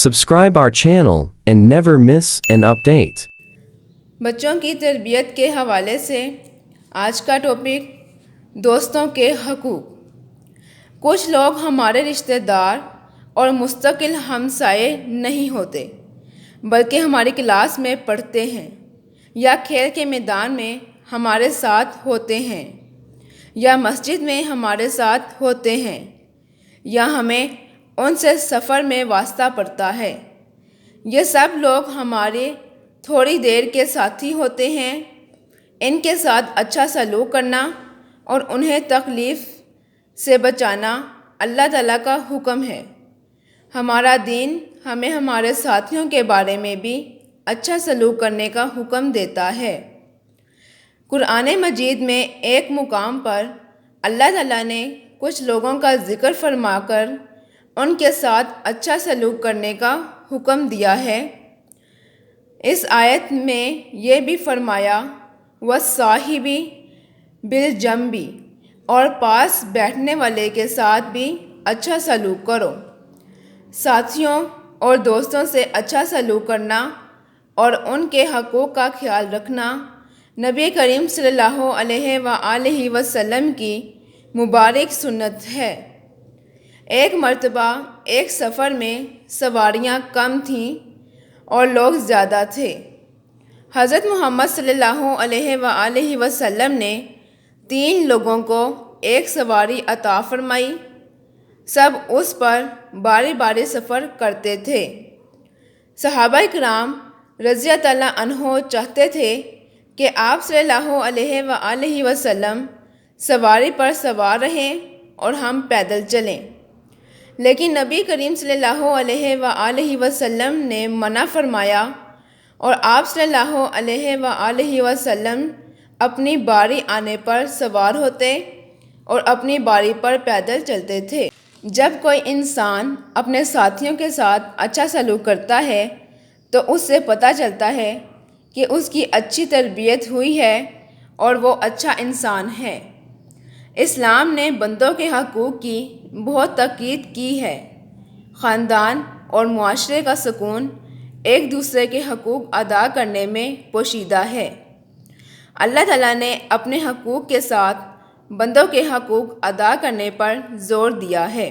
Subscribe our channel and never miss an update. بچوں کی تربیت کے حوالے سے آج کا ٹاپک دوستوں کے حقوق۔ کچھ لوگ ہمارے رشتہ دار اور مستقل ہمسائے نہیں ہوتے، بلکہ ہماری کلاس میں پڑھتے ہیں یا کھیل کے میدان میں ہمارے ساتھ ہوتے ہیں یا مسجد میں ہمارے ساتھ ہوتے ہیں یا ہمیں ان سے سفر میں واسطہ پڑتا ہے۔ یہ سب لوگ ہمارے تھوڑی دیر کے ساتھی ہوتے ہیں۔ ان کے ساتھ اچھا سلوک کرنا اور انہیں تکلیف سے بچانا اللہ تعالیٰ کا حکم ہے۔ ہمارا دین ہمیں ہمارے ساتھیوں کے بارے میں بھی اچھا سلوک کرنے کا حکم دیتا ہے۔ قرآن مجید میں ایک مقام پر اللہ تعالیٰ نے کچھ لوگوں کا ذکر فرما کر ان کے ساتھ اچھا سلوک کرنے کا حکم دیا ہے۔ اس آیت میں یہ بھی فرمایا وَالصَّاحِبِ بِالْجَنبِ، اور پاس بیٹھنے والے کے ساتھ بھی اچھا سلوک کرو۔ ساتھیوں اور دوستوں سے اچھا سلوک کرنا اور ان کے حقوق کا خیال رکھنا نبی کریم صلی اللہ علیہ وآلہ وسلم کی مبارک سنت ہے۔ ایک مرتبہ ایک سفر میں سواریاں کم تھیں اور لوگ زیادہ تھے۔ حضرت محمد صلی اللہ علیہ وآلہ وسلم نے 3 لوگوں کو ایک سواری عطا فرمائی۔ سب اس پر باری باری سفر کرتے تھے۔ صحابہ کرام رضی اللہ عنہ چاہتے تھے کہ آپ صلی اللہ علیہ وآلہ وسلم سواری پر سوار رہیں اور ہم پیدل چلیں، لیکن نبی کریم صلی اللہ علیہ وآلہ وسلم نے منع فرمایا اور آپ صلی اللہ علیہ وآلہ وسلم اپنی باری آنے پر سوار ہوتے اور اپنی باری پر پیدل چلتے تھے۔ جب کوئی انسان اپنے ساتھیوں کے ساتھ اچھا سلوک کرتا ہے تو اس سے پتہ چلتا ہے کہ اس کی اچھی تربیت ہوئی ہے اور وہ اچھا انسان ہے۔ اسلام نے بندوں کے حقوق کی بہت تاکید کی ہے۔ خاندان اور معاشرے کا سکون ایک دوسرے کے حقوق ادا کرنے میں پوشیدہ ہے۔ اللہ تعالیٰ نے اپنے حقوق کے ساتھ بندوں کے حقوق ادا کرنے پر زور دیا ہے۔